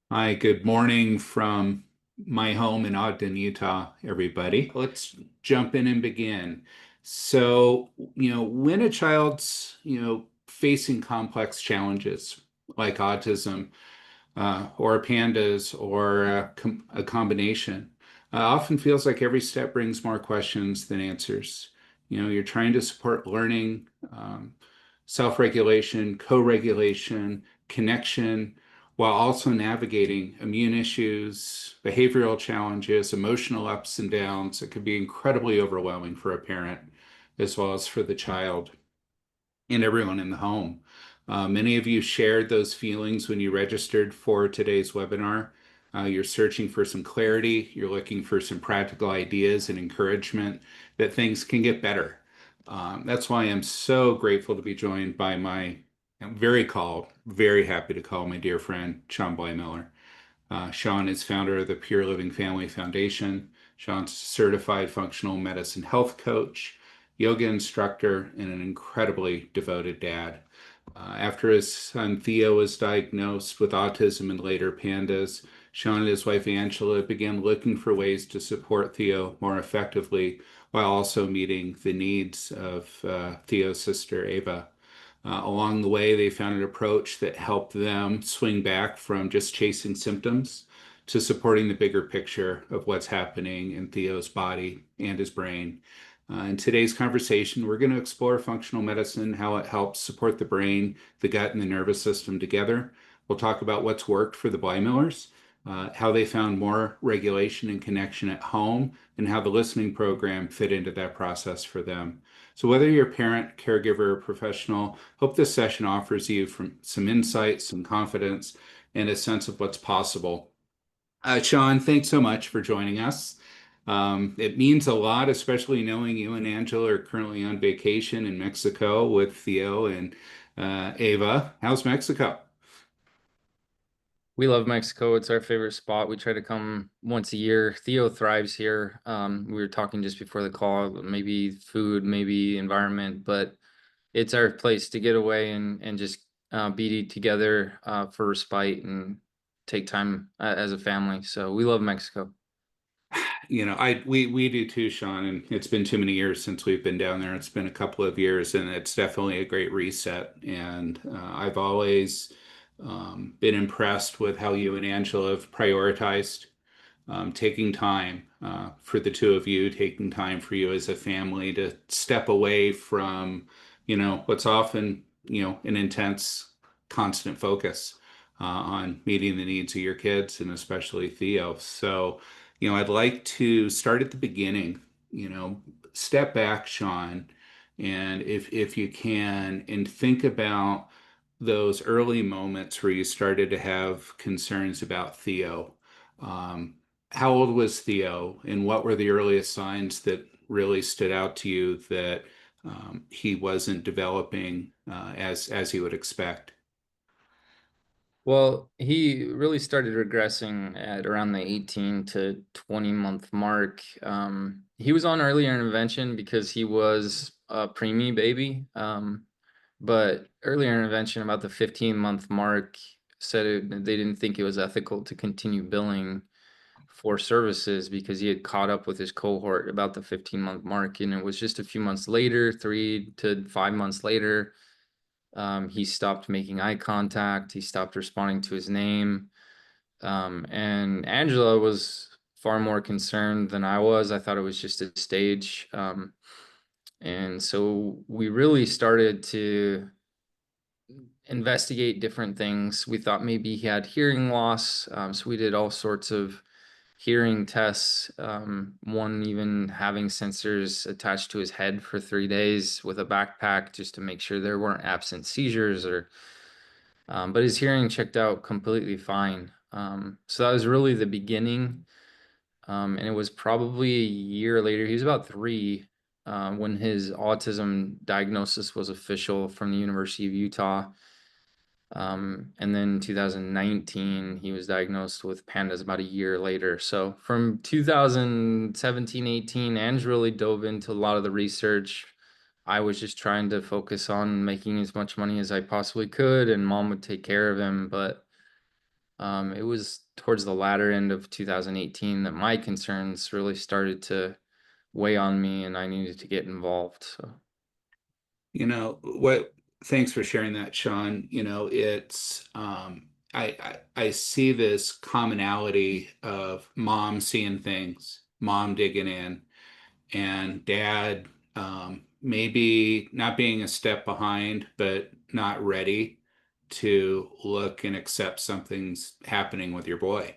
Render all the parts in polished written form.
Hi, good morning from my home in Ogden, Utah, everybody. Let's jump in and begin. When a child's, facing complex challenges like autism, or PANDAS or a combination, often feels like every step brings more questions than answers. You're trying to support learning, self-regulation, co-regulation, connection, while also navigating immune issues, behavioral challenges, emotional ups and downs. It can be incredibly overwhelming for a parent as well as for the child and everyone in the home. Many of you shared those feelings when you registered for today's webinar. You're searching for some clarity, you're looking for some practical ideas and encouragement that things can get better. That's why I'm so grateful to be joined by I'm very happy to call my dear friend, Shawn Blymiller. Shawn is founder of the Pure Living Family Foundation. Shawn's a certified functional medicine health coach, yoga instructor, and an incredibly devoted dad. After his son Theo was diagnosed with autism and later PANDAS, Shawn and his wife Angela began looking for ways to support Theo more effectively while also meeting the needs of Theo's sister Ava. Along the way, they found an approach that helped them swing back from just chasing symptoms to supporting the bigger picture of what's happening in Theo's body and his brain. In today's conversation, we're going to explore functional medicine, how it helps support the brain, the gut, and the nervous system together. We'll talk about what's worked for the Blymillers, how they found more regulation and connection at home, and how the listening program fit into that process for them. So whether you're a parent, caregiver, or professional, hope this session offers you some insight, some confidence, and a sense of what's possible. Shawn, thanks so much for joining us. It means a lot, especially knowing you and Angela are currently on vacation in Mexico with Theo and Ava. How's Mexico? We love Mexico. It's our favorite spot. We try to come once a year. Theo thrives here. We were talking just before the call, maybe food, maybe environment, but it's our place to get away and just be together for respite and take time as a family. So we love Mexico. We do too, Shawn, and it's been too many years since we've been down there. It's been a couple of years, and it's definitely a great reset. And I've always been impressed with how you and Angela have prioritized taking time for the two of you, taking time for you as a family to step away from, what's often, an intense, constant focus on meeting the needs of your kids and especially Theo. So, I'd like to start at the beginning, step back, Shawn, and if you can, and think about those early moments where you started to have concerns about Theo. Um, how old was Theo, and what were the earliest signs that really stood out to you that he wasn't developing as you would expect? Well, he really started regressing at around the 18 to 20 month mark. He was on earlier intervention because he was a preemie baby. But earlier intervention, about the 15-month mark, they didn't think it was ethical to continue billing for services because he had caught up with his cohort about the 15-month mark. And it was just a few months later, 3 to 5 months later, he stopped making eye contact. He stopped responding to his name. And Angela was far more concerned than I was. I thought it was just a stage. And so we really started to investigate different things. We thought maybe he had hearing loss. So we did all sorts of hearing tests, one even having sensors attached to his head for 3 days with a backpack just to make sure there weren't absent seizures or but his hearing checked out completely fine. So that was really the beginning. And it was probably a year later, he was about 3, when his autism diagnosis was official from the University of Utah. And then 2019, he was diagnosed with PANDAS about a year later. So from 2017, 18, Ange really dove into a lot of the research. I was just trying to focus on making as much money as I possibly could, and mom would take care of him. But It was towards the latter end of 2018 that my concerns really started to weigh on me, and I needed to get involved. So Thanks for sharing that, Shawn. I see this commonality of mom seeing things, mom digging in, and dad maybe not being a step behind, but not ready to look and accept something's happening with your boy,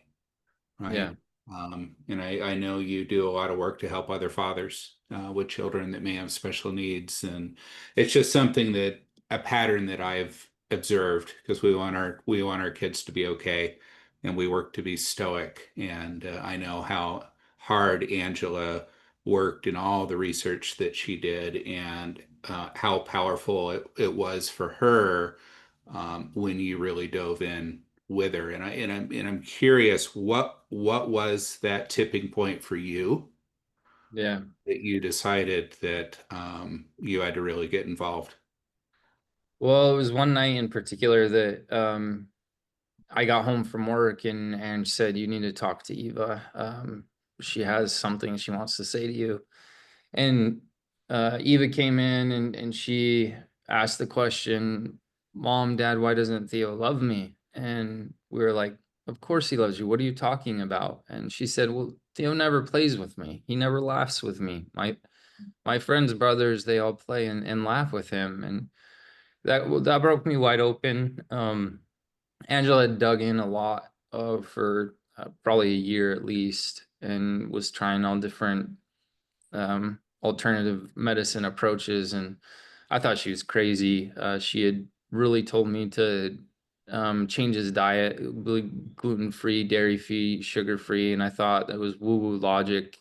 yeah, right? And I know you do a lot of work to help other fathers with children that may have special needs, and it's just something that a pattern that I've observed because we want our kids to be okay, and we work to be stoic. And I know how hard Angela worked in all the research that she did, and how powerful it was for her when you really dove in with her. And I'm curious, what was that tipping point for you yeah. that you decided that you had to really get involved? Well, it was one night in particular that I got home from work and said, "You need to talk to Eva. She has something she wants to say to you." And Eva came in and she asked the question, "Mom, Dad, why doesn't Theo love me?" And we were like, "Of course he loves you. What are you talking about?" And she said, "Well, Theo never plays with me. He never laughs with me. My friends' brothers, they all play and laugh with him." And that broke me wide open. Angela had dug in a lot for probably a year at least, and was trying all different alternative medicine approaches. And I thought she was crazy. She had really told me to change his diet, gluten free, dairy free, sugar free. And I thought that was woo woo logic.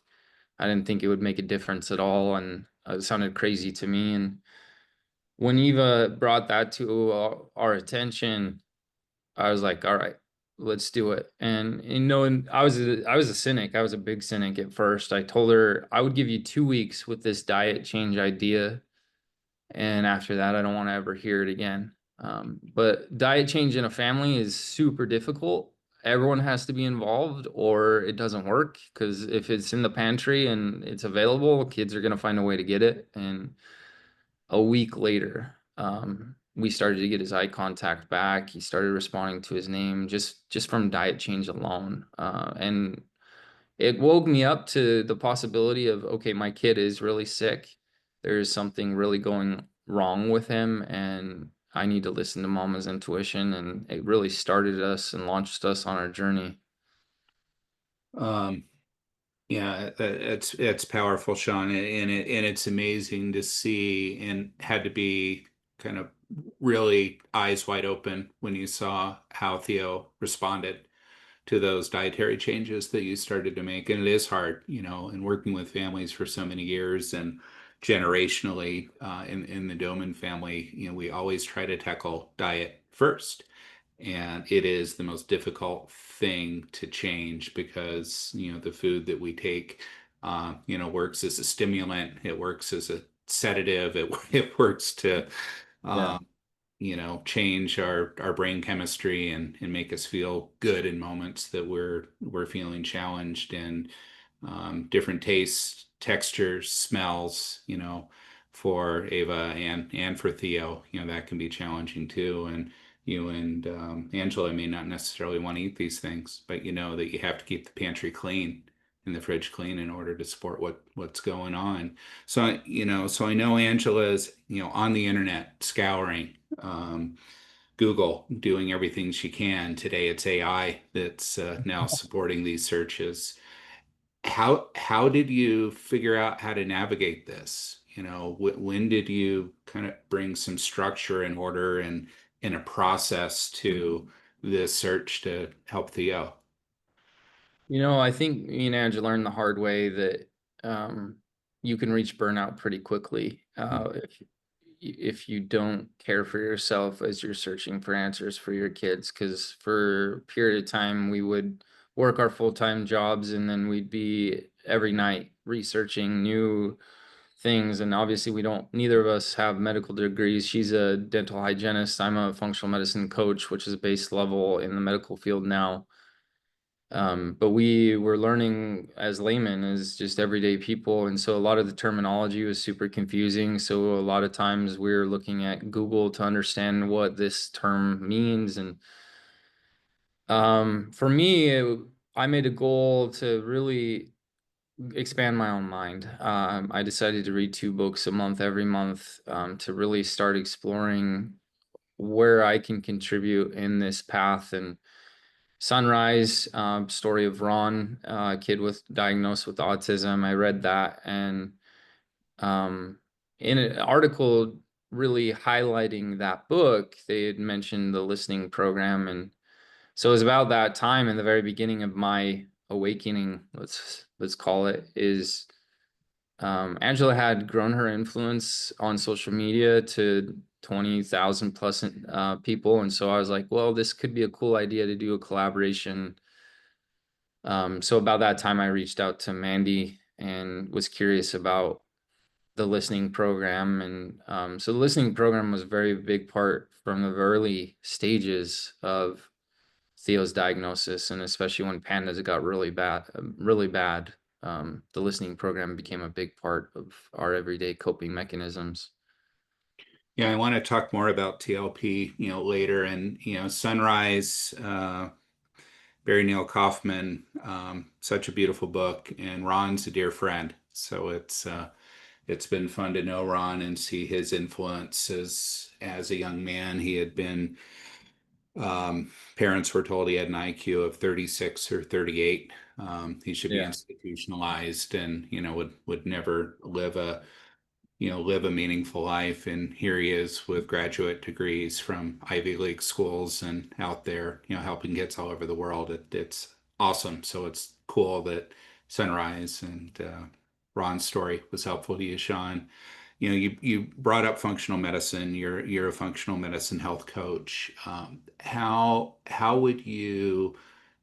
I didn't think it would make a difference at all. And it sounded crazy to me. And when Eva brought that to our attention, I was like, all right, let's do it. And and I was a cynic. I was a big cynic at first. I told her I would give you 2 weeks with this diet change idea, and after that, I don't want to ever hear it again. But diet change in a family is super difficult. Everyone has to be involved, or it doesn't work. Because if it's in the pantry and it's available, kids are gonna find a way to get it. And a week later, we started to get his eye contact back. He started responding to his name just from diet change alone. And it woke me up to the possibility of, okay, my kid is really sick. There's something really going wrong with him, and I need to listen to mama's intuition. And it really started us and launched us on our journey. Um, yeah, it's powerful, Shawn, and it's amazing to see, and had to be kind of really eyes wide open when you saw how Theo responded to those dietary changes that you started to make. And it is hard, in working with families for so many years and generationally in the Doman family, we always try to tackle diet first. And it is the most difficult thing to change because, the food that we take, works as a stimulant, it works as a sedative, it works to, Yeah. um, change our brain chemistry and make us feel good in moments that we're feeling challenged, and different tastes, textures, smells, for Ava and for Theo, that can be challenging too. And you and Angela may not necessarily want to eat these things, but you know that you have to keep the pantry clean and the fridge clean in order to support what's going on. So I know Angela's, on the internet scouring, Google, doing everything she can. Today it's AI that's now supporting these searches. How did you figure out how to navigate this? When did you kind of bring some structure and order and in a process to this search to help Theo? I think me and Angela learned the hard way that um, you can reach burnout pretty quickly if you don't care for yourself as you're searching for answers for your kids. Because for a period of time, we would work our full-time jobs, and then we'd be every night researching new things. And obviously, neither of us have medical degrees. She's a dental hygienist. I'm a functional medicine coach, which is a base level in the medical field now. But we were learning as laymen, as just everyday people. And so a lot of the terminology was super confusing. So a lot of times we are looking at Google to understand what this term means. And for me, I made a goal to really expand my own mind. I decided to read 2 books a month every month, to really start exploring where I can contribute in this path. And Sunrise, story of Ron, a kid diagnosed with autism. I read that, and in an article really highlighting that book, they had mentioned the listening program. And so it was about that time in the very beginning of my awakening, let's call it, is Angela had grown her influence on social media to 20,000 plus people. And so I was like, well, this could be a cool idea to do a collaboration. So about that time, I reached out to Mandy and was curious about the listening program. And so the listening program was a very big part from the early stages of Theo's diagnosis, and especially when PANDAS got really bad, really bad. The listening program became a big part of our everyday coping mechanisms. Yeah, I want to talk more about TLP, later. And, Sunrise, Barry Neil Kaufman, such a beautiful book, and Ron's a dear friend. So it's been fun to know Ron and see his influence as a young man. He had been parents were told he had an IQ of 36 or 38. He should be Yeah. institutionalized, and would never live a meaningful life. And here he is with graduate degrees from Ivy League schools and out there, helping kids all over the world. It's awesome. So it's cool that Sunrise and Ron's story was helpful to you, Shawn. You brought up functional medicine. You're a functional medicine health coach. How would you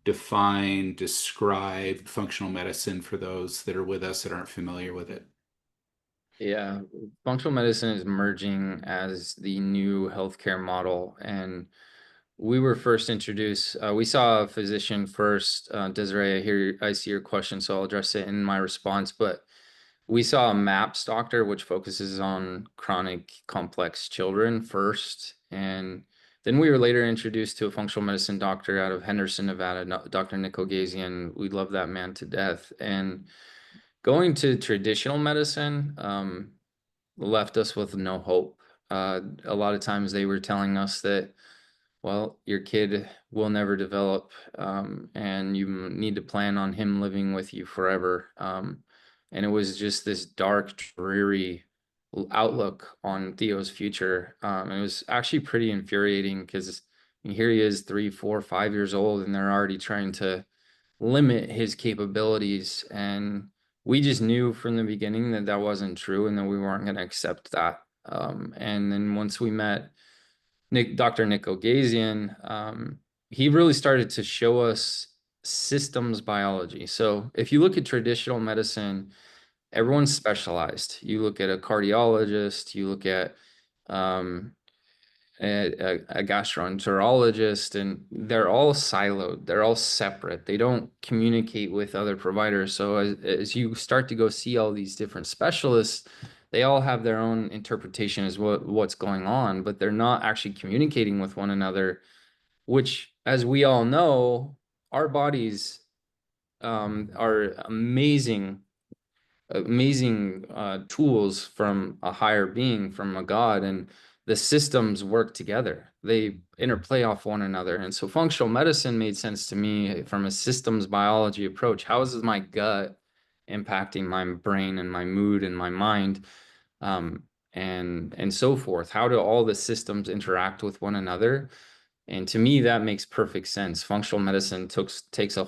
describe functional medicine for those that are with us that aren't familiar with it? Yeah, functional medicine is emerging as the new healthcare model. And we were first introduced, we saw a physician first. Desiree, I see your question, so I'll address it in my response. But we saw a MAPS doctor, which focuses on chronic complex children first. And then we were later introduced to a functional medicine doctor out of Henderson, Nevada, Dr. Nick Ogazian. We love that man to death. And going to traditional medicine left us with no hope. A lot of times they were telling us that, well, your kid will never develop, and you need to plan on him living with you forever. And it was just this dark, dreary outlook on Theo's future. It was actually pretty infuriating because here he is, 3, 4, 5 years old, and they're already trying to limit his capabilities. And we just knew from the beginning that that wasn't true and that we weren't going to accept that. And then once we met Dr. Nick Ogazian, he really started to show us systems biology. So if you look at traditional medicine, everyone's specialized. You look at a cardiologist, you look at um, a gastroenterologist, and they're all siloed. They're all separate. They don't communicate with other providers. So as you start to go see all these different specialists, they all have their own interpretation as what's going on, but they're not actually communicating with one another, which, as we all know, our bodies are amazing tools from a higher being, from a God, and the systems work together. They interplay off one another. And so functional medicine made sense to me from a systems biology approach. How is my gut impacting my brain and my mood and my mind, um, and so forth? How do all the systems interact with one another? And to me, that makes perfect sense. Functional medicine takes a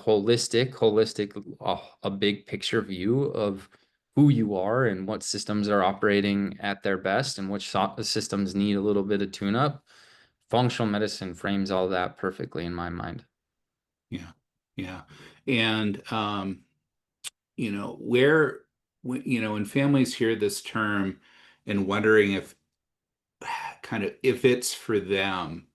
a big picture view of who you are and what systems are operating at their best and which systems need a little bit of tune up. Functional medicine frames all that perfectly in my mind. Yeah, yeah. And where when families hear this term and wondering if kind of if it's for them,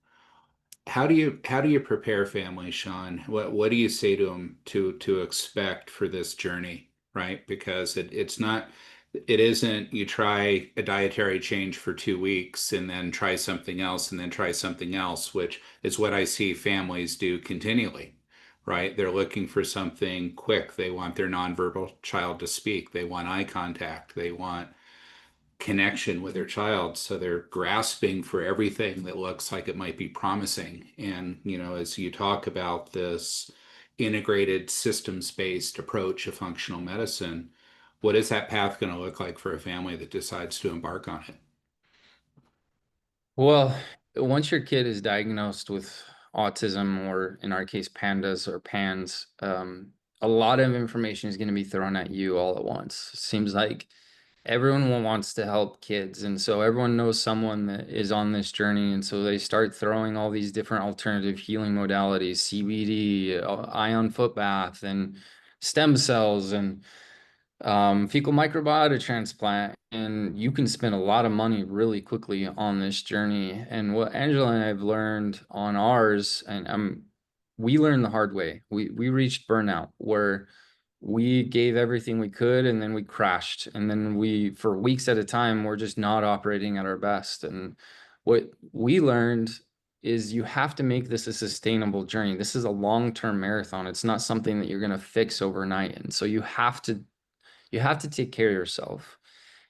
how do you prepare families, Shawn? What do you say to them to expect for this journey, right? Because it isn't you try a dietary change for 2 weeks and then try something else and then try something else, which is what I see families do continually, right? They're looking for something quick. They want their nonverbal child to speak. They want eye contact. They want connection with their child. So they're grasping for everything that looks like it might be promising. And, as you talk about this integrated systems-based approach of functional medicine, what is that path going to look like for a family that decides to embark on it? Well, once your kid is diagnosed with autism, or in our case, PANDAS or PANS, a lot of information is going to be thrown at you all at once. Seems like everyone wants to help kids, and so everyone knows someone that is on this journey, and so they start throwing all these different alternative healing modalities, CBD, ion foot bath, and stem cells, and fecal microbiota transplant, and you can spend a lot of money really quickly on this journey. And what Angela and I have learned on ours, and we learned the hard way. We reached burnout where we gave everything we could and then we crashed. And then for weeks at a time, we're just not operating at our best. And what we learned is you have to make this a sustainable journey. This is a long-term marathon. It's not something that you're going to fix overnight. And so you have to take care of yourself.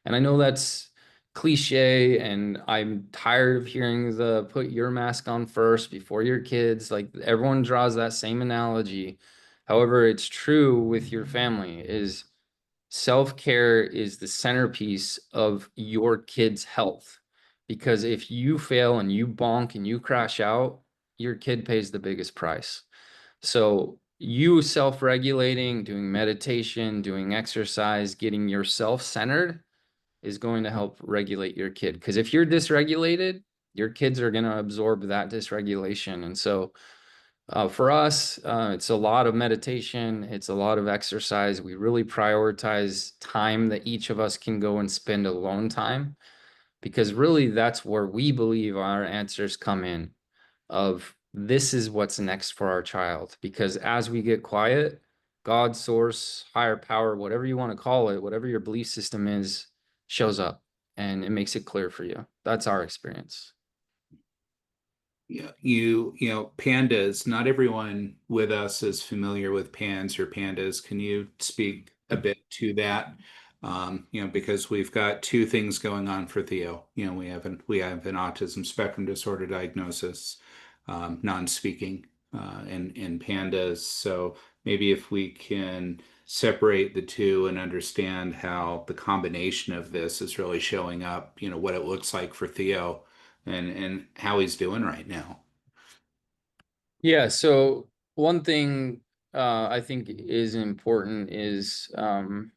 And I know that's cliche, and I'm tired of hearing the put your mask on first before your kids. Like, everyone draws that same analogy. However, it's true with your family is self-care is the centerpiece of your kid's health. Because if you fail and you bonk and you crash out, your kid pays the biggest price. So you self-regulating, doing meditation, doing exercise, getting yourself centered is going to help regulate your kid. Because if you're dysregulated, your kids are going to absorb that dysregulation. And so for us, it's a lot of meditation. It's a lot of exercise. We really prioritize time that each of us can go and spend alone time, because really that's where we believe our answers come in, of this is what's next for our child. Because as we get quiet, God, source, higher power, whatever you want to call it, whatever your belief system is, shows up and it makes it clear for you. That's our experience. Yeah, pandas, not everyone with us is familiar with pans or pandas. Can you speak a bit to that? Because we've got two things going on for Theo. We have an autism spectrum disorder diagnosis, non-speaking, in pandas. So maybe if we can separate the two and understand how the combination of this is really showing up, what it looks like for Theo and how he's doing right now. Yeah, so one thing I think is important is on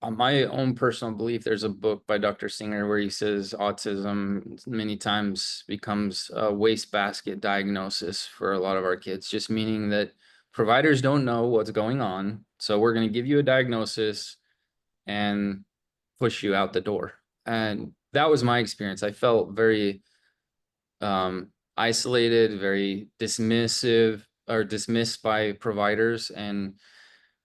my own personal belief. There's a book by Dr. Singer where he says autism many times becomes a wastebasket diagnosis for a lot of our kids, just meaning that providers don't know what's going on. So we're going to give you a diagnosis and push you out the door. And that was my experience. I felt very isolated, very dismissive or dismissed by providers. And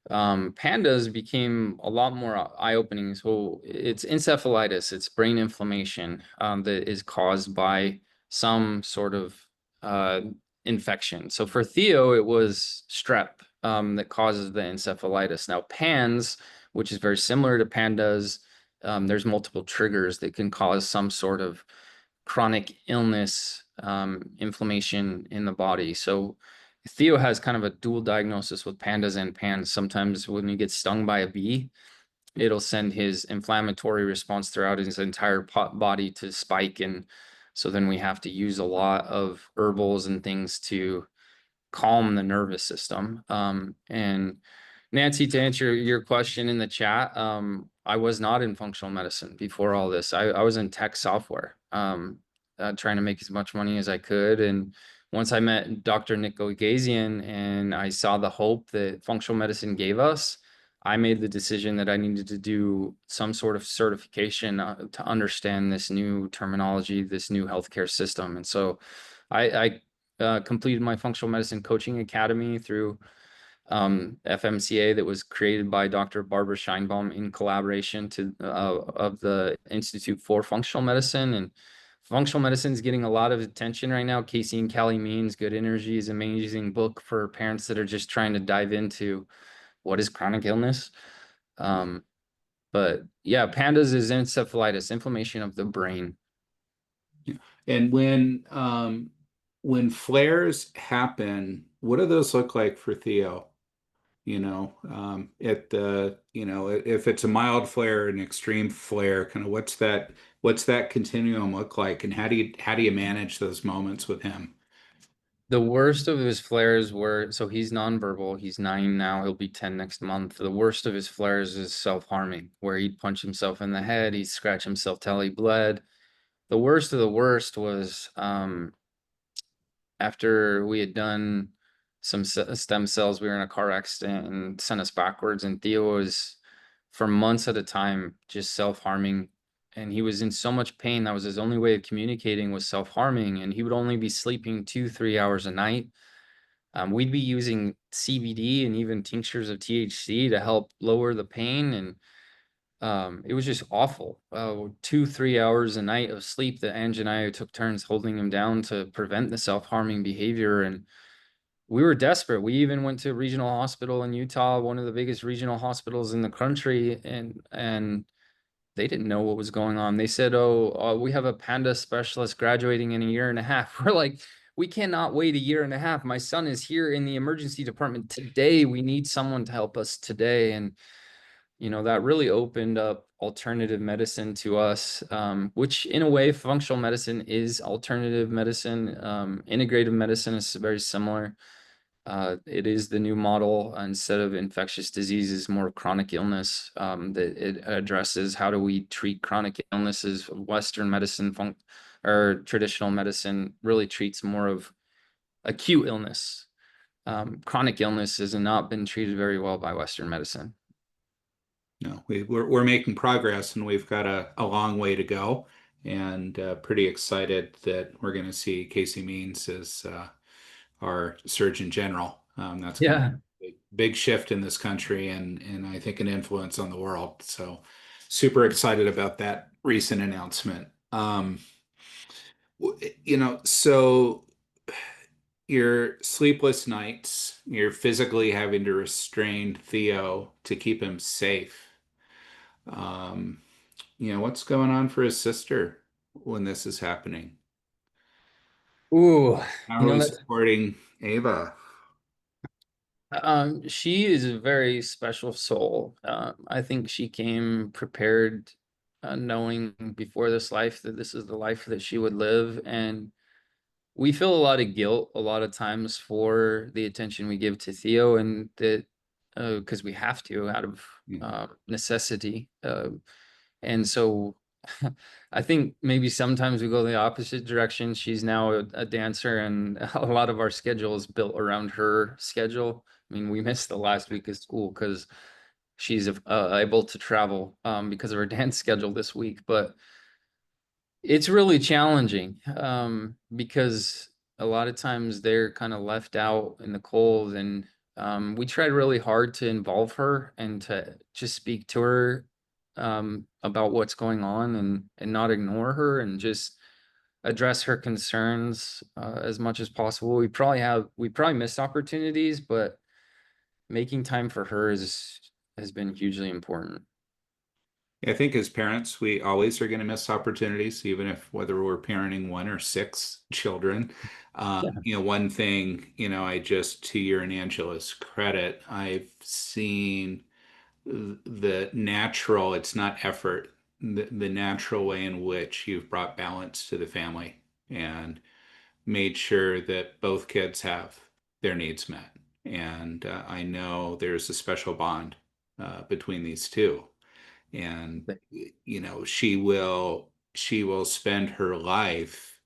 pandas became a lot more eye-opening. So it's encephalitis, it's brain inflammation that is caused by some sort of uh, infection. So for Theo, it was strep that causes the encephalitis. Now, PANS, which is very similar to pandas, there's multiple triggers that can cause some sort of chronic illness, inflammation in the body. So Theo has kind of a dual diagnosis with pandas and PANS. Sometimes when he gets stung by a bee, it'll send his inflammatory response throughout his entire body to spike. And so then we have to use a lot of herbals and things to calm the nervous system. And Nancy, to answer your question in the chat, I was not in functional medicine before all this. I was in tech software, trying to make as much money as I could. And once I met Dr. Nick Gazian and I saw the hope that functional medicine gave us, I made the decision that I needed to do some sort of certification to understand this new terminology, this new healthcare system. And so I completed my functional medicine coaching academy through FMCA that was created by Dr. Barbara Scheinbaum in collaboration of the Institute for Functional Medicine. And functional medicine is getting a lot of attention right now. Casey and Callie Means, Good Energy is an amazing book for parents that are just trying to dive into what is chronic illness. Um, but yeah, PANDAS is encephalitis, inflammation of the brain. Yeah. And when flares happen, what do those look like for Theo? At the, if it's a mild flare, an extreme flare, kind of what's that continuum look like, and how do you manage those moments with him? The worst of his flares were, so he's nonverbal. He's 9 now. He'll be 10 next month. The worst of his flares is self-harming, where he'd punch himself in the head, he'd scratch himself till he bled. The worst of the worst was after we had done some stem cells, we were in a car accident and sent us backwards. And Theo was, for months at a time, just self-harming. And he was in so much pain. That was his only way of communicating, was self-harming. And he would only be sleeping 2, 3 hours a night. We'd be using CBD and even tinctures of THC to help lower the pain. And it was just awful. 2, 3 hours a night of sleep that Ange and I took turns holding him down to prevent the self-harming behavior. And we were desperate. We even went to a regional hospital in Utah, one of the biggest regional hospitals in the country, and they didn't know what was going on. They said, "Oh, we have a panda specialist graduating in a year and a half." We're like, "We cannot wait a year and a half. My son is here in the emergency department today. We need someone to help us today." And that really opened up alternative medicine to us, which in a way, functional medicine is alternative medicine. Integrative medicine is very similar. It is the new model. Instead of infectious diseases, more chronic illness, that it addresses how do we treat chronic illnesses. Western medicine, or traditional medicine, really treats more of acute illness. Chronic illness has not been treated very well by Western medicine. No, we're making progress, and we've got a long way to go, and pretty excited that we're going to see Casey Means as our Surgeon General. That's going to Yeah. be a big shift in this country, and I think an influence on the world. So super excited about that recent announcement. So your sleepless nights, you're physically having to restrain Theo to keep him safe. Um, what's going on for his sister when this is happening? Ooh, How you are know we that supporting Ava? she is a very special soul. I think she came prepared, knowing before this life that this is the life that she would live. And we feel a lot of guilt a lot of times for the attention we give to Theo, and that because we have to out of Yeah. necessity. And so I think maybe sometimes we go the opposite direction. She's now a dancer, and a lot of our schedule is built around her schedule. I mean, we missed the last week of school because she's able to travel because of her dance schedule this week. But it's really challenging because a lot of times they're kind of left out in the cold, and we tried really hard to involve her and to just speak to her about what's going on, and not ignore her, and just address her concerns as much as possible. We probably missed opportunities, but making time for her has been hugely important. I think as parents, we always are going to miss opportunities, even if whether we're parenting one or six children. Yeah. One thing, I just, to your and Angela's credit, I've seen the natural, it's not effort, the natural way in which you've brought balance to the family and made sure that both kids have their needs met. And I know there's a special bond between these two. And she will spend her life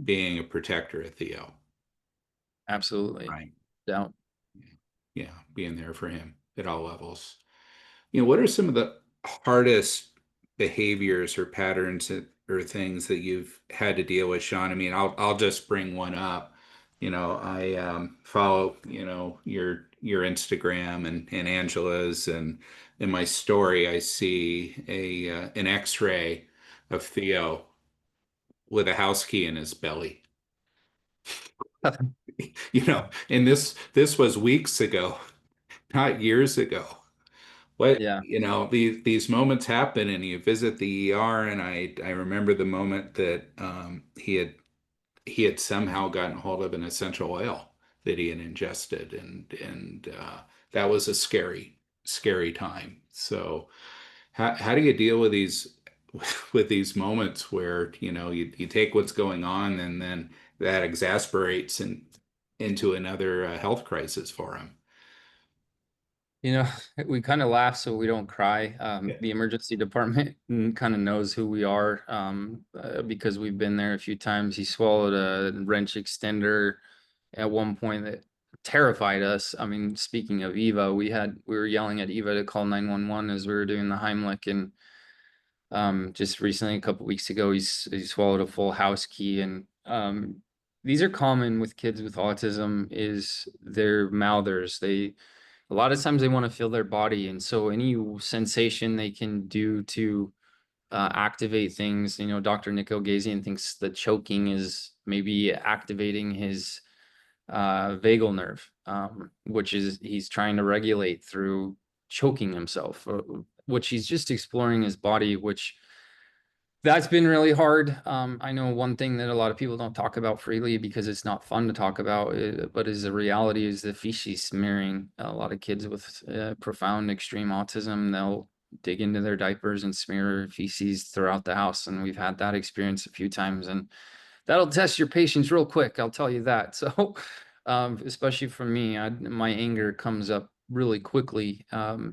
being a protector of Theo. Absolutely. Right. Doubt. Yeah, being there for him. at all levels. What are some of the hardest behaviors or patterns or things that you've had to deal with, Shawn? I mean, I'll just bring one up. I follow, your Instagram and Angela's, and in my story, I see a an X-ray of Theo with a house key in his belly. And this was weeks ago, not years ago. What, Yeah. these moments happen and you visit the ER, and I remember the moment that he had somehow gotten hold of an essential oil that he had ingested, and that was a scary time. So how do you deal with these moments where you take what's going on, and then that exasperates into another health crisis for him? You know, we kind of laugh so we don't cry. Yeah. The emergency department kind of knows who we are, because we've been there a few times. He swallowed a wrench extender at one point that terrified us. I mean, speaking of Eva, we were yelling at Eva to call 911 as we were doing the Heimlich, and just recently, a couple weeks ago, he swallowed a full house key, and these are common with kids with autism. Is they're mouthers. A lot of times they want to feel their body, and so any sensation they can do to activate things. Dr. Nick Ogazian thinks that choking is maybe activating his vagal nerve, which is he's trying to regulate through choking himself, which he's just exploring his body, which that's been really hard. I know one thing that a lot of people don't talk about freely because it's not fun to talk about, but is the reality is the feces smearing. A lot of kids with profound extreme autism, they'll dig into their diapers and smear feces throughout the house. And we've had that experience a few times, and that'll test your patience real quick. I'll tell you that. So, especially for me, my anger comes up really quickly.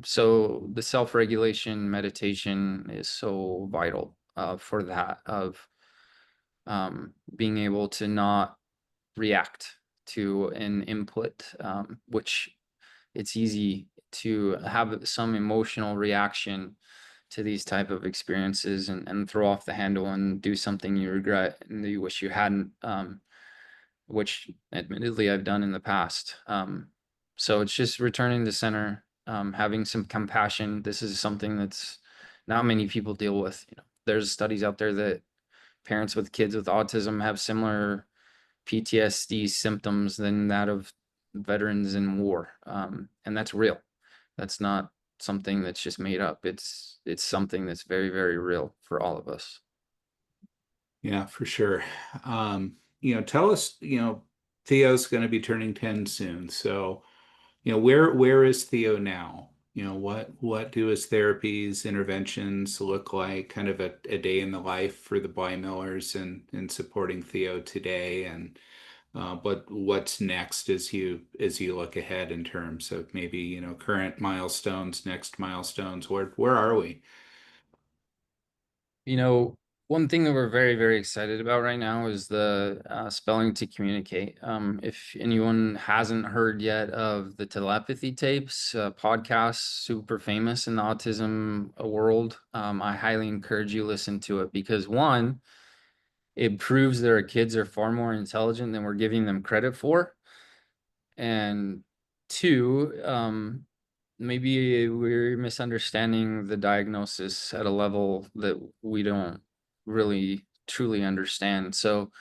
So the self-regulation meditation is so vital for that, of being able to not react to an input, which it's easy to have some emotional reaction to these type of experiences, and throw off the handle and do something you regret and you wish you hadn't, which admittedly I've done in the past. So it's just returning to center, having some compassion. This is something that's not many people deal with. There's studies out there that parents with kids with autism have similar PTSD symptoms than that of veterans in war. And that's real. That's not something that's just made up. It's something that's very, very real for all of us. Yeah, for sure. Tell us, Theo's going to be turning 10 soon. So, where is Theo now? What do his therapies, interventions look like? Kind of a day in the life for the Blymillers and supporting Theo today, and but what's next as you look ahead in terms of maybe, current milestones, next milestones. Where are we? You know, one thing that we're very, very excited about right now is the spelling to communicate. If anyone hasn't heard yet of the telepathy tapes, podcast, super famous in the autism world, I highly encourage you listen to it, because one, it proves that our kids are far more intelligent than we're giving them credit for. And two, maybe we're misunderstanding the diagnosis at a level that we don't really truly understand. So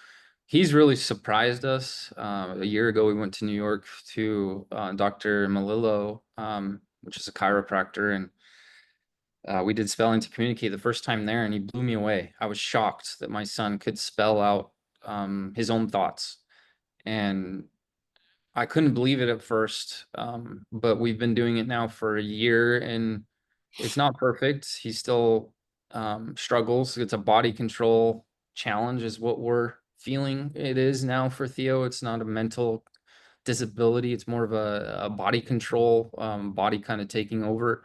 he's really surprised us. A year ago, we went to New York to Dr. Malillo, which is a chiropractor, and we did spelling to communicate the first time there, and he blew me away. I was shocked that my son could spell out his own thoughts. And I couldn't believe it at first, but we've been doing it now for a year, and it's not perfect. He still struggles. It's a body control challenge, is what we're feeling it is now for Theo. It's not a mental disability. It's more of a body control, body kind of taking over.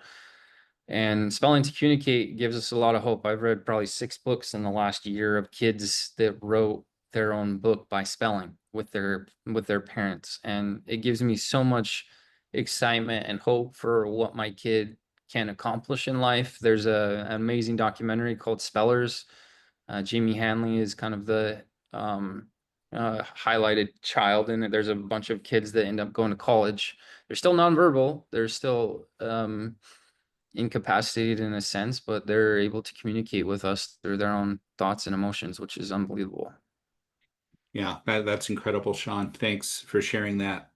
And spelling to communicate gives us a lot of hope. I've read probably 6 books in the last year of kids that wrote their own book by spelling with their parents, and it gives me so much excitement and hope for what my kid can accomplish in life. There's an amazing documentary called Spellers. Jamie Hanley is kind of the highlighted child in it. There's a bunch of kids that end up going to college. They're still nonverbal. They're still incapacitated in a sense, but they're able to communicate with us through their own thoughts and emotions, which is unbelievable. Yeah, that's incredible, Shawn. Thanks for sharing that.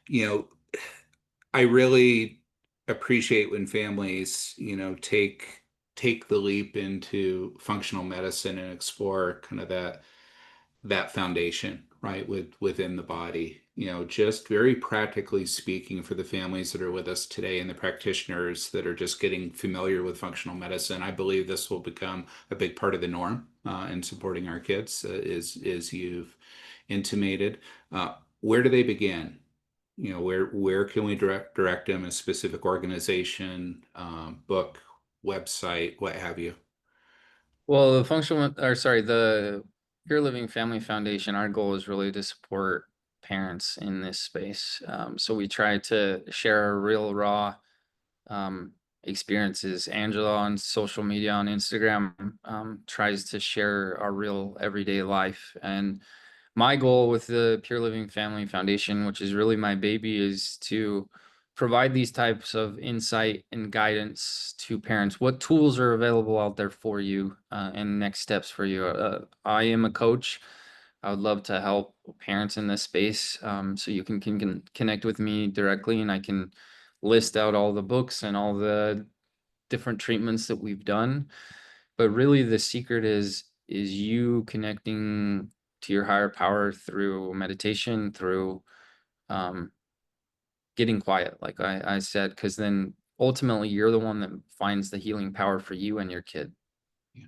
You know, I really appreciate when families, take the leap into functional medicine and explore kind of that foundation, right, within the body. Just very practically speaking, for the families that are with us today and the practitioners that are just getting familiar with functional medicine, I believe this will become a big part of the norm in supporting our kids, as you've intimated. Where do they begin? Where can we direct them? A specific organization, book, website, what have you? Well, the Pure Living Family Foundation, our goal is really to support parents in this space. So we try to share our real raw um, experiences. Angela on social media on Instagram tries to share our real everyday life. And my goal with the Pure Living Family Foundation, which is really my baby, is to provide these types of insight and guidance to parents. What tools are available out there for you and next steps for you? I am a coach. I would love to help parents in this space. So you can connect with me directly, and I can list out all the books and all the different treatments that we've done. But really the secret is you connecting to your higher power through meditation, through um, getting quiet, like I said, because then ultimately you're the one that finds the healing power for you and your kid. Yeah,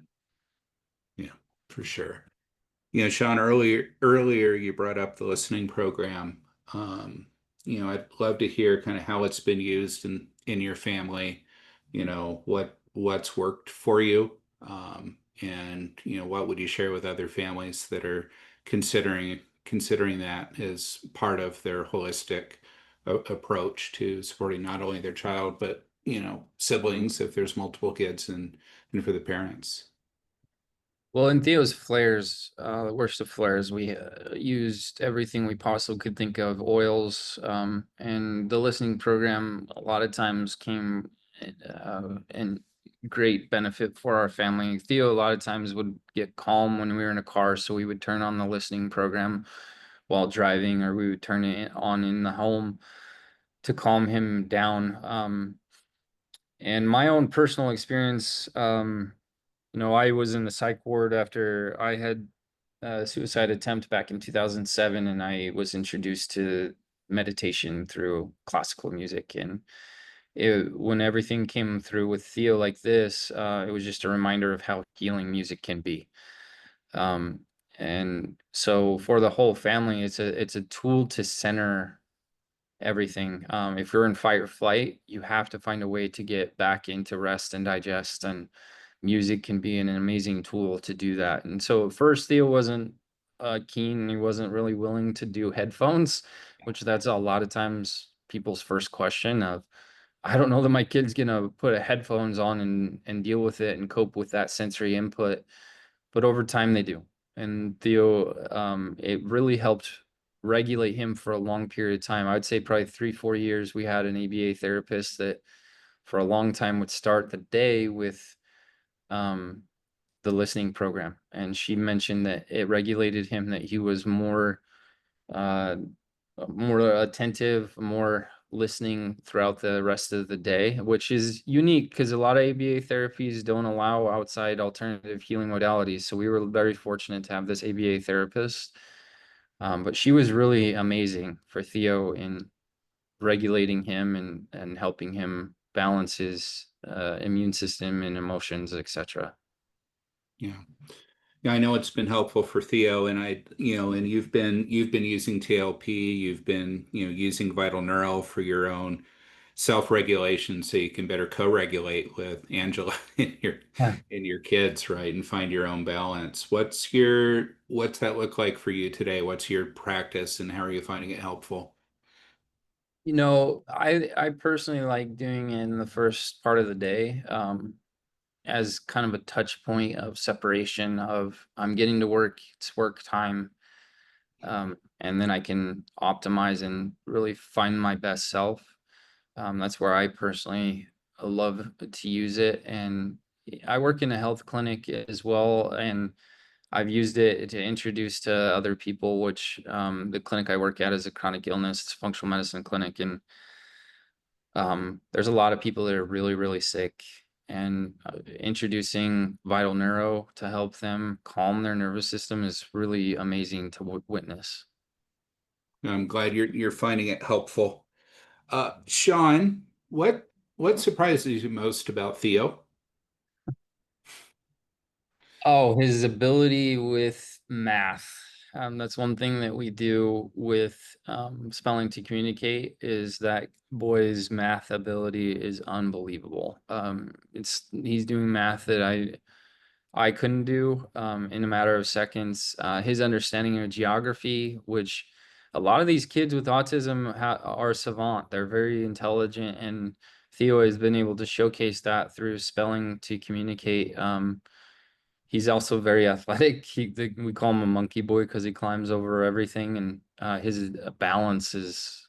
yeah, for sure. Shawn, earlier you brought up the listening program. Um, I'd love to hear kind of how it's been used in your family, what's worked for you, and what would you share with other families that are considering that as part of their holistic approach to supporting not only their child, but siblings if there's multiple kids, and for the parents. Well, in Theo's flares, the worst of flares, we used everything we possibly could think of, oils, and the listening program a lot of times came in great benefit for our family. Theo a lot of times would get calm when we were in a car, so we would turn on the listening program while driving, or we would turn it on in the home to calm him down. And my own personal experience, I was in the psych ward after I had a suicide attempt back in 2007, and I was introduced to meditation through classical music. And when everything came through with Theo like this, it was just a reminder of how healing music can be. Um, and so for the whole family, it's a tool to center everything. If you're in fight or flight, you have to find a way to get back into rest and digest, and music can be an amazing tool to do that. And so at first Theo wasn't keen. He wasn't really willing to do headphones, which that's a lot of times people's first question of, I don't know that my kid's gonna put headphones on and deal with it and cope with that sensory input. But over time they do. And Theo, it really helped regulate him for a long period of time. I would say probably 3, 4 years. We had an ABA therapist that for a long time would start the day with um, the listening program. And she mentioned that it regulated him, that he was uh, more attentive, more listening throughout the rest of the day, which is unique because a lot of ABA therapies don't allow outside alternative healing modalities. So we were very fortunate to have this ABA therapist. But she was really amazing for Theo in regulating him and helping him balance his immune system and emotions, etc. Yeah. Yeah, I know it's been helpful for Theo, and and you've been using TLP, you've been, using Vital Neural for your own self-regulation so you can better co-regulate with Angela and your kids, right? And find your own balance. What's that look like for you today? What's your practice and how are you finding it helpful? I personally like doing it in the first part of the day, as kind of a touch point of separation of I'm getting to work, it's work time, and then I can optimize and really find my best self. That's where I personally love to use it. And I work in a health clinic as well, and I've used it to introduce to other people, which the clinic I work at is a chronic illness functional medicine clinic. And there's a lot of people that are really, really sick, and introducing Vital Neuro to help them calm their nervous system is really amazing to witness. I'm glad you're finding it helpful. Shawn, what surprises you most about Theo? Oh, his ability with math. That's one thing that we do with spelling to communicate is that boy's math ability is unbelievable. He's doing math that I couldn't do in a matter of seconds. His understanding of geography, which a lot of these kids with autism are savant. They're very intelligent, and Theo has been able to showcase that through spelling to communicate. He's also very athletic. We call him a monkey boy because he climbs over everything, and his balance is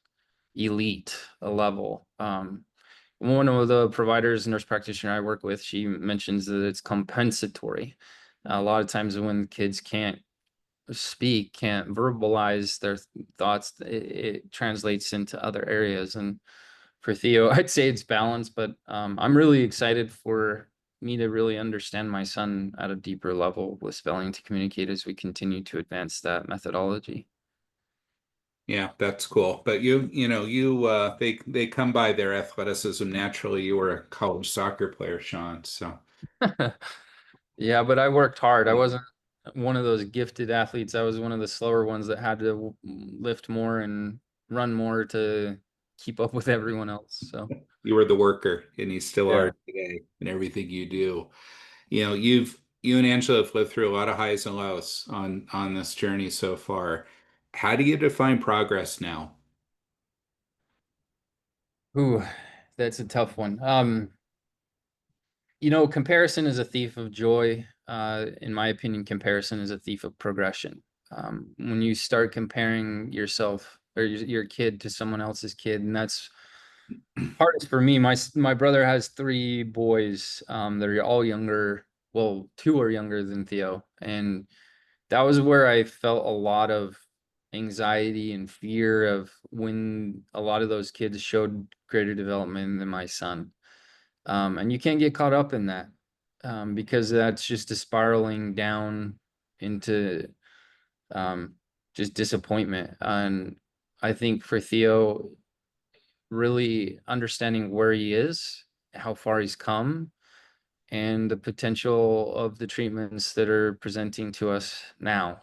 elite a level. One of the providers, nurse practitioner I work with, she mentions that it's compensatory. A lot of times when kids can't speak, can't verbalize their thoughts, it translates into other areas. And for Theo, I'd say it's balanced, but I'm really excited for me to really understand my son at a deeper level with spelling to communicate as we continue to advance that methodology. Yeah, that's cool. But they come by their athleticism naturally. You were a college soccer player, Shawn. So Yeah, but I worked hard. I yeah, wasn't one of those gifted athletes. I was one of the slower ones that had to lift more and run more to keep up with everyone else. So, you were the worker, and you still are yeah. today in everything you do. You and Angela have lived through a lot of highs and lows on this journey so far. How do you define progress now? Ooh, that's a tough one. Comparison is a thief of joy. In my opinion, comparison is a thief of progression. When you start comparing yourself or your kid to someone else's kid, and that's hardest for me. My brother has three boys. They're all younger. Well, two are younger than Theo, and that was where I felt a lot of anxiety and fear of when a lot of those kids showed greater development than my son. And you can't get caught up in that because that's just a spiraling down into um, just disappointment. And I think for Theo, really understanding where he is, how far he's come, and the potential of the treatments that are presenting to us now.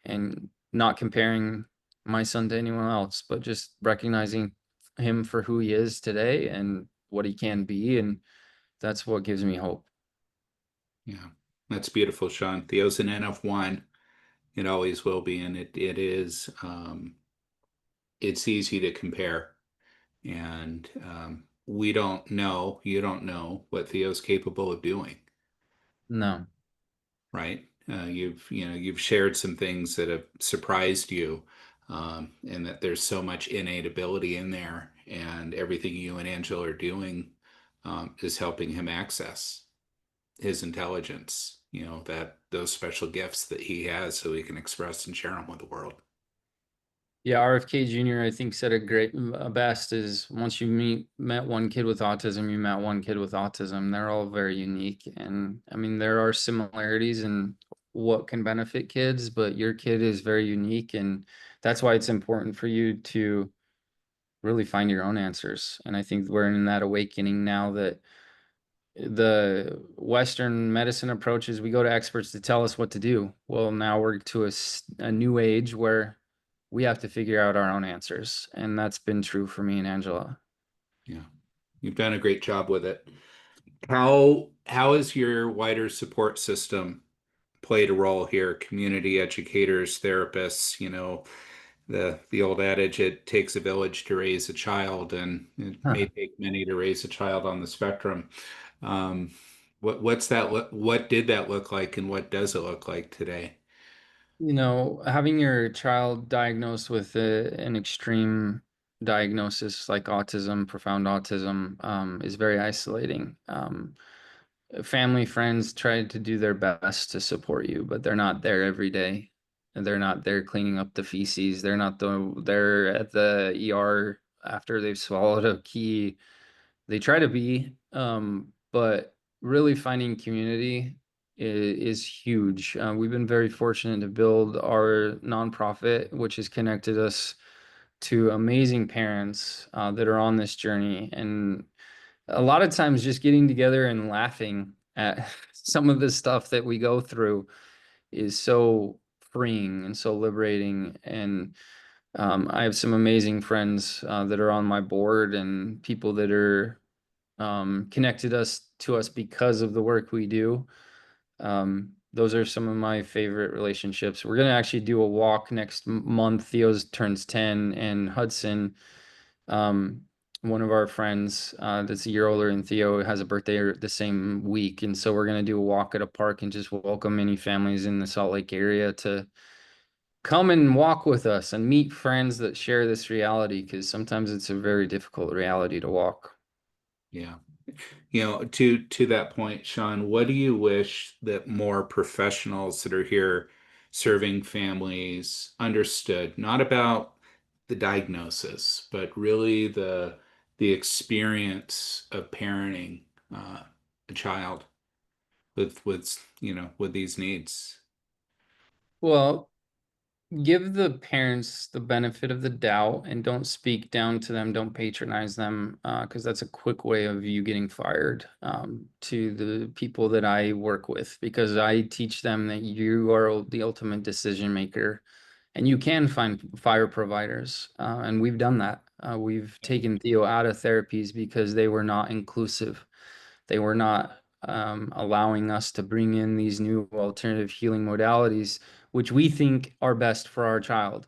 And not comparing my son to anyone else, but just recognizing him for who he is today and what he can be. And that's what gives me hope. Yeah, that's beautiful, Shawn. Theo's an N of one. It always will be, and it is. It's easy to compare, and we don't know. You don't know what Theo's capable of doing, No. right? You've shared some things that have surprised you, and that there's so much innate ability in there, and everything you and Angela are doing is helping him access his intelligence, that those special gifts that he has so he can express and share them with the world. Yeah, RFK Jr. I think said it great best is once you met one kid with autism, you met one kid with autism. They're all very unique. And I mean, there are similarities in what can benefit kids, but your kid is very unique. And that's why it's important for you to really find your own answers. And I think we're in that awakening now that the Western medicine approach is we go to experts to tell us what to do. Well, now we're to a new age where we have to figure out our own answers. And that's been true for me and Angela. Yeah, you've done a great job with it. How has your wider support system played a role here? Community educators, therapists, the old adage, it takes a village to raise a child, and it may take many to raise a child on the spectrum. Um, what did that look like, and what does it look like today? Having your child diagnosed with an extreme diagnosis like autism, profound autism, is very isolating. Family, friends try to do their best to support you, but they're not there every day. And they're not there cleaning up the feces. They're at the ER after they've swallowed a key. They try to be, but really finding community is huge. We've been very fortunate to build our nonprofit, which has connected us to amazing parents that are on this journey. And a lot of times just getting together and laughing at some of the stuff that we go through is so freeing and so liberating. And I have some amazing friends that are on my board and people that are connected us to us because of the work we do. Those are some of my favorite relationships. We're gonna actually do a walk next month. Theo's turns 10, and Hudson, um, one of our friends that's a year older than Theo, has a birthday the same week, and so we're gonna do a walk at a park and just welcome any families in the Salt Lake area to come and walk with us and meet friends that share this reality, because sometimes it's a very difficult reality to walk. Yeah. To that point, Shawn, what do you wish that more professionals that are here serving families understood, not about the diagnosis, but really the experience of parenting a child with these needs? Well, give the parents the benefit of the doubt and don't speak down to them, don't patronize them, because that's a quick way of you getting fired, to the people that I work with, because I teach them that you are the ultimate decision maker and you can find fire providers. And we've done that. We've taken Theo out of therapies because they were not inclusive. They were not allowing us to bring in these new alternative healing modalities, which we think are best for our child.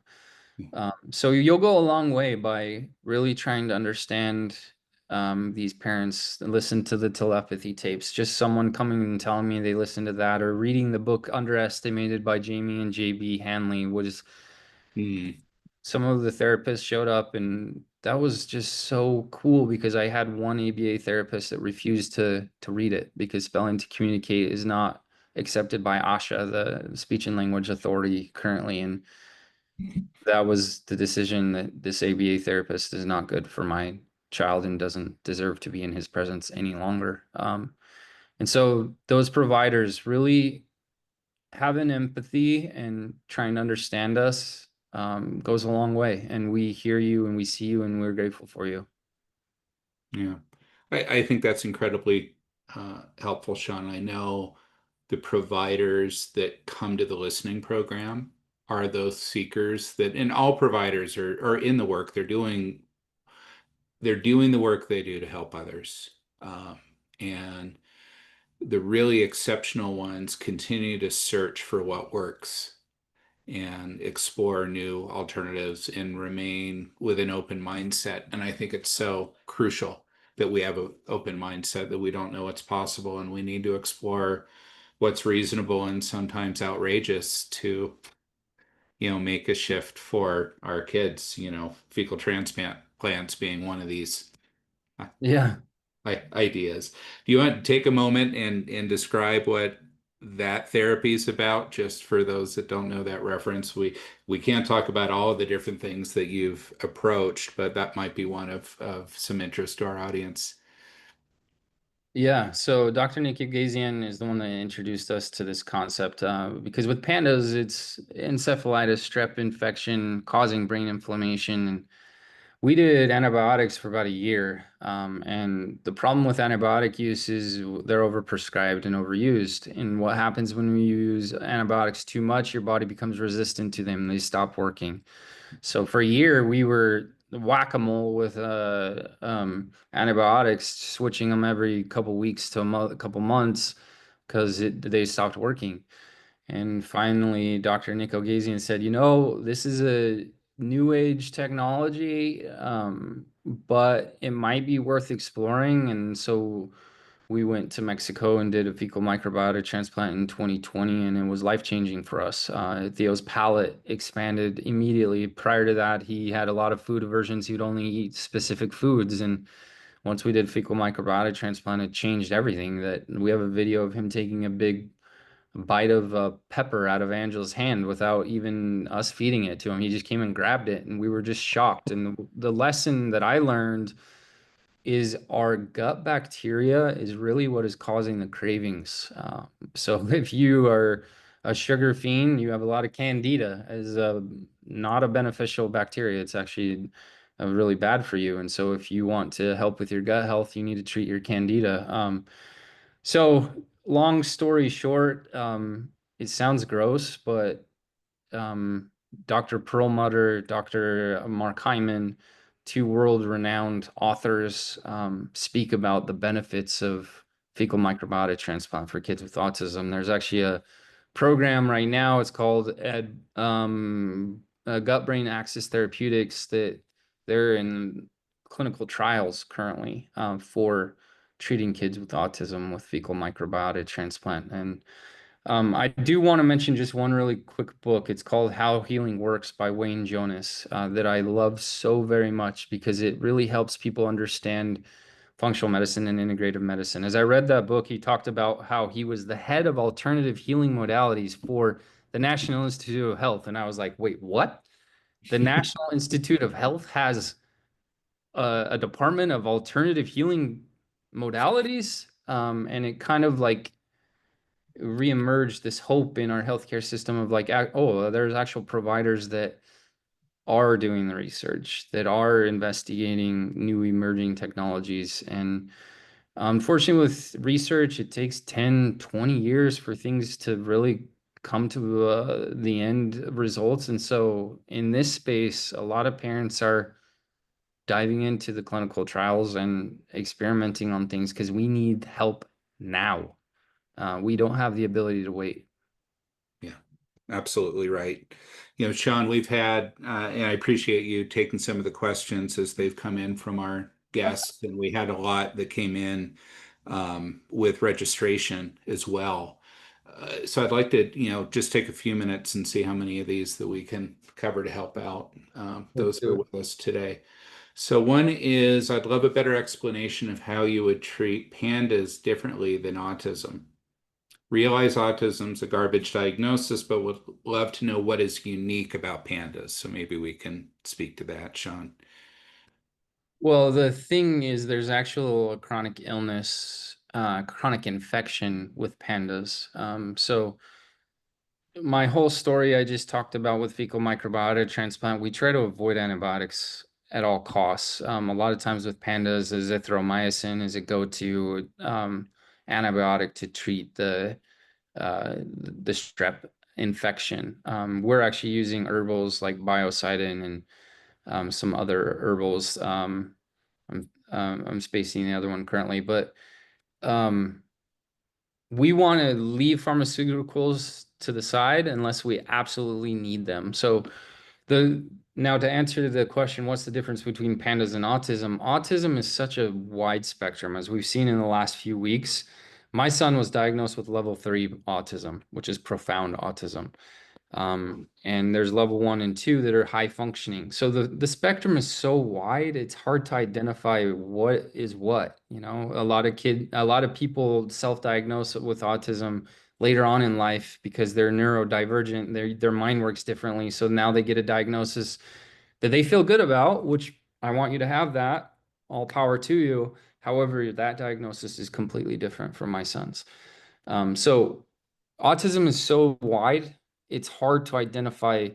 So you'll go a long way by really trying to understand these parents, listen to the telepathy tapes. Just someone coming and telling me they listened to that, or reading the book Underestimated by Jamie and JB Hanley was, Hmm. some of the therapists showed up, and that was just so cool because I had one ABA therapist that refused to read it because spelling to communicate is not accepted by ASHA, the speech and language authority currently. And that was the decision, that this ABA therapist is not good for my child and doesn't deserve to be in his presence any longer. And so those providers really having empathy and trying to understand us goes a long way. And we hear you and we see you and we're grateful for you. Yeah. I think that's incredibly helpful, Shawn. I know the providers that come to the listening program are those seekers that, and all providers are in the work. They're doing the work they do to help others. And the really exceptional ones continue to search for what works and explore new alternatives and remain with an open mindset. And I think it's so crucial that we have an open mindset, that we don't know what's possible and we need to explore what's reasonable and sometimes outrageous to, make a shift for our kids, fecal transplant plants being one of these uh, Yeah. ideas. Do you want to take a moment and describe what that therapy is about, just for those that don't know that reference? We can't talk about all of the different things that you've approached, but that might be one of some interest to our audience. Yeah. So Dr. Nick Gazian is the one that introduced us to this concept, because with pandas, it's encephalitis, strep infection causing brain inflammation. And we did antibiotics for about a year. And the problem with antibiotic use is they're overprescribed and overused. And what happens when we use antibiotics too much, your body becomes resistant to them. They stop working. So for a year, we were whack-a-mole with antibiotics, switching them every couple weeks to a couple months because they stopped working. And finally, Dr. Nick Gazian said, this is new age technology, but it might be worth exploring. And so we went to Mexico and did a fecal microbiota transplant in 2020, and it was life-changing for us. Theo's palate expanded immediately. Prior to that, he had a lot of food aversions. He would only eat specific foods. And once we did fecal microbiota transplant, it changed everything. That we have a video of him taking a big bite of pepper out of Angela's hand without even us feeding it to him. He just came and grabbed it, and we were just shocked. And the lesson that I learned is our gut bacteria is really what is causing the cravings. So if you are a sugar fiend, you have a lot of candida as not a beneficial bacteria. It's actually really bad for you. And so if you want to help with your gut health, you need to treat your candida. So long story short, it sounds gross, but um, Dr. Perlmutter, Dr. Mark Hyman, two world-renowned authors, speak about the benefits of fecal microbiota transplant for kids with autism. There's actually a program right now. It's called gut-brain axis therapeutics that they're in clinical trials currently for treating kids with autism with fecal microbiota transplant. And I do want to mention just one really quick book. It's called How Healing Works by Wayne Jonas, that I love so very much because it really helps people understand functional medicine and integrative medicine. As I read that book, he talked about how he was the head of alternative healing modalities for the National Institute of Health. And I was like, wait, what? The National Institute of Health has a department of alternative healing modalities? And it kind of like reemerged this hope in our healthcare system of like, oh, there's actual providers that are doing the research, that are investigating new emerging technologies. And unfortunately, with research, it takes 10, 20 years for things to really come to the end results. And so in this space, a lot of parents are diving into the clinical trials and experimenting on things because we need help now. We don't have the ability to wait. Yeah, absolutely right. Shawn, we've had, and I appreciate you taking some of the questions as they've come in from our guests, and we had a lot that came in with registration as well. So I'd like to, just take a few minutes and see how many of these that we can cover to help out Let's those that do are it. with us today. So one is, I'd love a better explanation of how you would treat pandas differently than autism. Realize autism's a garbage diagnosis, but would love to know what is unique about pandas. So maybe we can speak to that, Shawn. Well, the thing is, there's actual chronic illness, chronic infection with pandas. So my whole story I just talked about with fecal microbiota transplant, we try to avoid antibiotics at all costs. A lot of times with pandas, azithromycin is a go-to antibiotic to treat the strep infection. We're actually using herbals like biocidin and some other herbals. I'm spacing the other one currently, but um, we want to leave pharmaceuticals to the side unless we absolutely need them. So the now to answer the question, what's the difference between pandas and autism? Autism is such a wide spectrum, as we've seen in the last few weeks. My son was diagnosed with level 3 autism, which is profound autism. And there's level 1 and 2 that are high functioning. So the spectrum is so wide, it's hard to identify what is what. A lot of people self-diagnose with autism later on in life because they're neurodivergent, their mind works differently. So now they get a diagnosis that they feel good about, which I want you to have that. All power to you. However, that diagnosis is completely different from my son's. So autism is so wide, it's hard to identify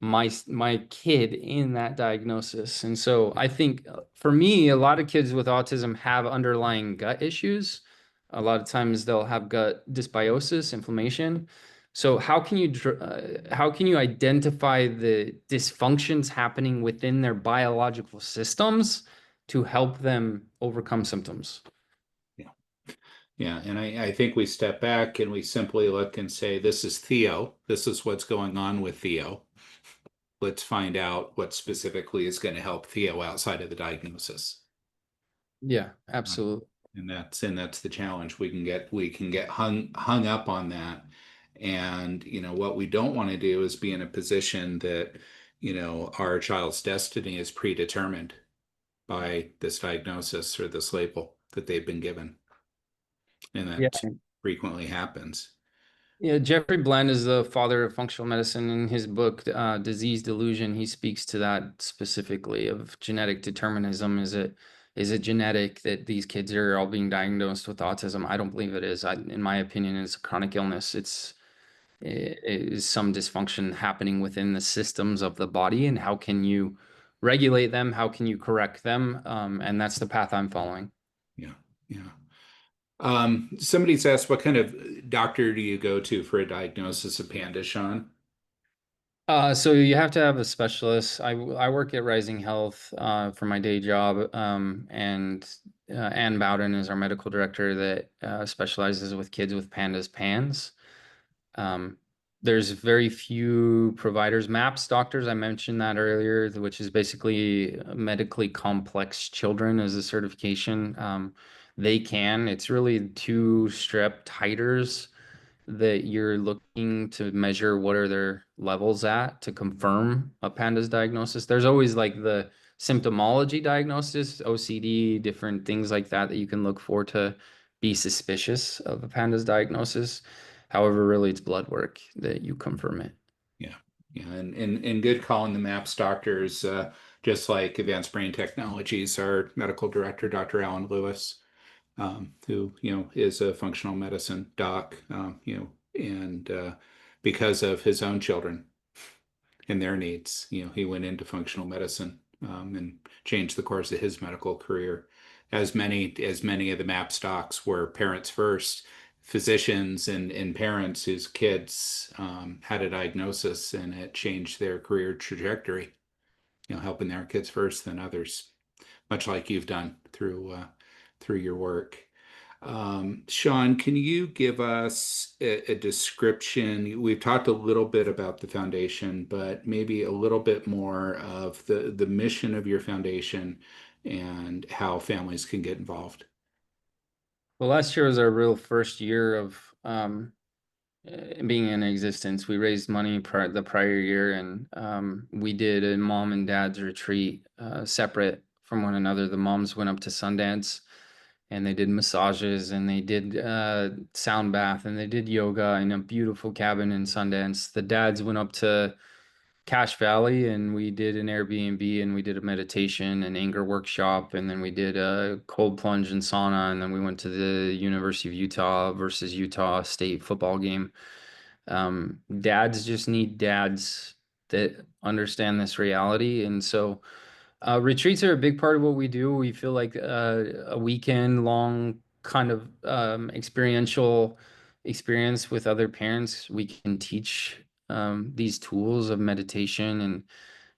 my kid in that diagnosis. And so I think for me, a lot of kids with autism have underlying gut issues. A lot of times they'll have gut dysbiosis, inflammation. So how can you identify the dysfunctions happening within their biological systems to help them overcome symptoms? Yeah. Yeah. And I think we step back and we simply look and say, this is Theo. This is what's going on with Theo. let's find out what specifically is going to help Theo outside of the diagnosis. Yeah, Right. absolutely. And that's the challenge. We can get hung up on that. And what we don't want to do is be in a position that our child's destiny is predetermined by this diagnosis or this label that they've been given. And Yeah. that frequently happens. Yeah, Jeffrey Bland is the father of functional medicine. In his book, Disease Delusion, he speaks to that specifically of genetic determinism. Is it genetic that these kids are all being diagnosed with autism? I don't believe it is. In my opinion, it's a chronic illness. It is some dysfunction happening within the systems of the body, and how can you regulate them? How can you correct them? And that's the path I'm following. Yeah. Yeah. Somebody's asked, what kind of doctor do you go to for a diagnosis of PANDAS, Shawn? So you have to have a specialist. I work at Rising Health for my day job, and Ann Bowden is our medical director that specializes with kids with PANS. Um, there's very few providers. MAPS doctors, I mentioned that earlier, which is basically medically complex children as a certification. It's really two strep titers that you're looking to measure what are their levels at to confirm a PANDAS diagnosis. There's always like the symptomology diagnosis, OCD, different things like that that you can look for to be suspicious of a PANDAS diagnosis. However, really it's blood work that you confirm it. Yeah. Yeah. And good call in the MAPS doctors, just like Advanced Brain Technologies, our medical director, Dr. Alan Lewis, who, is a functional medicine doc, and because of his own children and their needs, he went into functional medicine, and changed the course of his medical career. As many of the MAPS docs were parents first, physicians and parents whose kids had a diagnosis, and it changed their career trajectory, helping their kids first, then others, much like you've done through your work. Shawn, can you give us a description? We've talked a little bit about the foundation, but maybe a little bit more of the mission of your foundation and how families can get involved. Well, last year was our real first year of being in existence. We raised money the prior year, and we did a mom and dad's retreat separate from one another. The moms went up to Sundance and they did massages and they did sound bath and they did yoga in a beautiful cabin in Sundance. The dads went up to Cache Valley and we did an Airbnb and we did a meditation and anger workshop, and then we did a cold plunge and sauna, and then we went to the University of Utah versus Utah State football game. Dads just need dads that understand this reality. And so retreats are a big part of what we do. We feel like a weekend long kind of experiential experience with other parents. We can teach these tools of meditation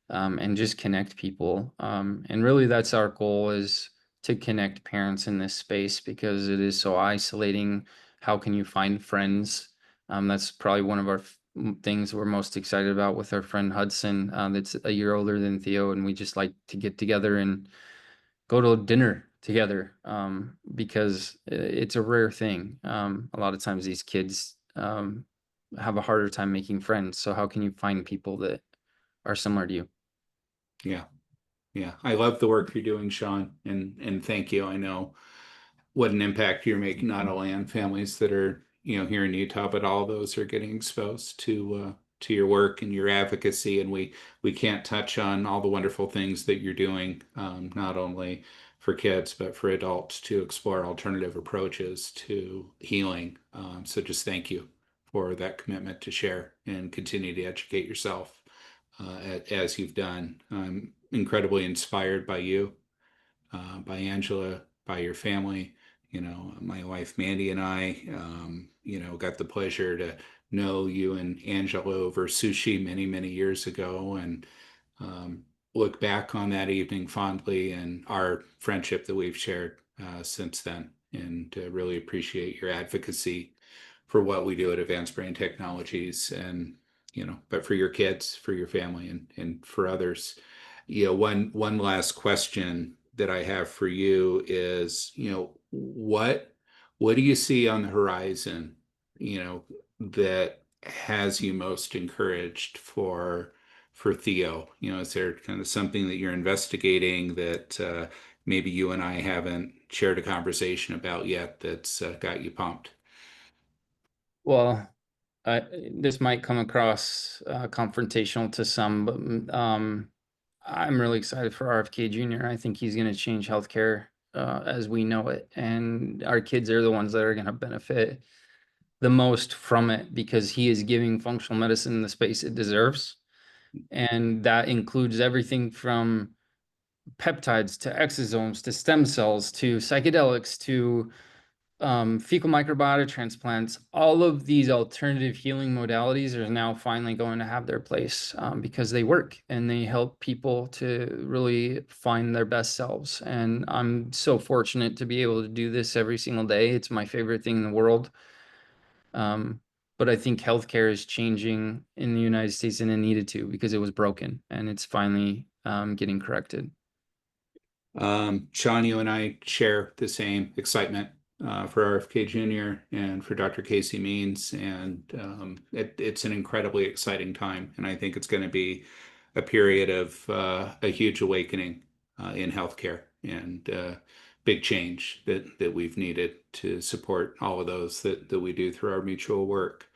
and just connect people. And really, that's our goal, is to connect parents in this space because it is so isolating. How can you find friends? That's probably one of our things we're most excited about with our friend Hudson, that's a year older than Theo, and we just like to get together and go to dinner together because it's a rare thing. A lot of times these kids have a harder time making friends. So how can you find people that are similar to you? Yeah. Yeah. I love the work you're doing, Shawn, and thank you. I know what an impact you're making, not only on families that are, here in Utah, but all those are getting exposed to your work and your advocacy. And we can't touch on all the wonderful things that you're doing, not only for kids, but for adults to explore alternative approaches to healing. So just thank you for that commitment to share and continue to educate yourself, as you've done. I'm incredibly inspired by you, by Angela, by your family. My wife Mandy and I, got the pleasure to know you and Angela over sushi many, many years ago, and look back on that evening fondly and our friendship that we've shared since then, and really appreciate your advocacy for what we do at Advanced Brain Technologies. And but for your kids, for your family, and for others. One last question that I have for you is, what do you see on the horizon, that has you most encouraged for Theo? Is there kind of something that you're investigating that maybe you and I haven't shared a conversation about yet that's got you pumped? Well, this might come across confrontational to some, but I'm really excited for RFK Jr. I think he's going to change healthcare as we know it, and our kids are the ones that are going to benefit the most from it because he is giving functional medicine the space it deserves, and that includes everything from peptides to exosomes to stem cells to psychedelics to fecal microbiota transplants. All of these alternative healing modalities are now finally going to have their place because they work and they help people to really find their best selves. And I'm so fortunate to be able to do this every single day. It's my favorite thing in the world. Um, but I think healthcare is changing in the United States, and it needed to because it was broken, and it's finally getting corrected. Shawn, you and I share the same excitement for RFK Jr. and for Dr. Casey Means, and it's an incredibly exciting time. And I think it's going to be a period of a huge awakening in healthcare and big change that we've needed to support all of those that we do through our mutual work.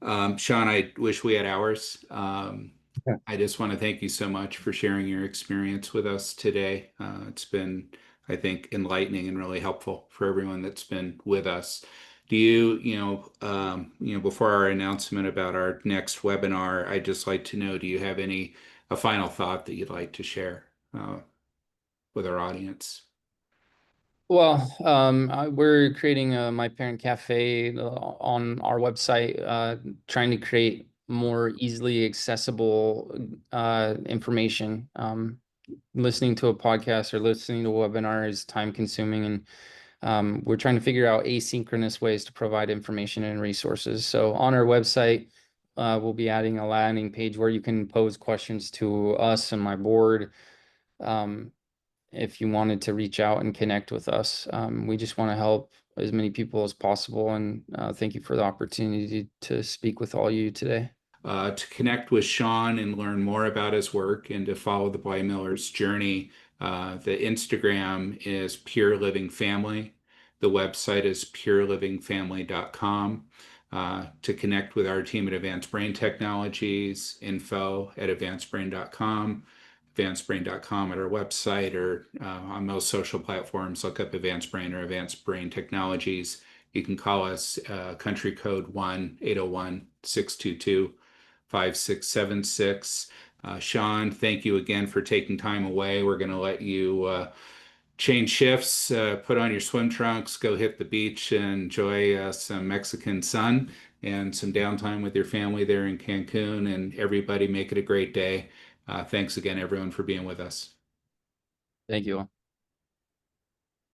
Shawn, I wish we had hours. I just want to thank you so much for sharing your experience with us today. It's been, I think, enlightening and really helpful for everyone that's been with us. Do before our announcement about our next webinar, I'd just like to know, do you have a final thought that you'd like to share with our audience? Well, we're creating a My Parent Cafe on our website, trying to create more easily accessible information. Listening to a podcast or listening to a webinar is time consuming, and we're trying to figure out asynchronous ways to provide information and resources. So on our website, we'll be adding a landing page where you can pose questions to us and my board. If you wanted to reach out and connect with us. We just want to help as many people as possible. And thank you for the opportunity to speak with all you today. To connect with Shawn and learn more about his work and to follow the Blymiller's journey, the Instagram is Pure Living Family. The website is purelivingfamily.com. To connect with our team at Advanced Brain Technologies, info at advancedbrain.com, advancedbrain.com at our website, or on most social platforms, look up Advanced Brain or Advanced Brain Technologies. You can call us country code 1-801-622-5676. Shawn, thank you again for taking time away. We're going to let you change shifts, put on your swim trunks, go hit the beach, and enjoy some Mexican sun and some downtime with your family there in Cancun. And everybody make it a great day. Thanks again, everyone, for being with us. Thank you all.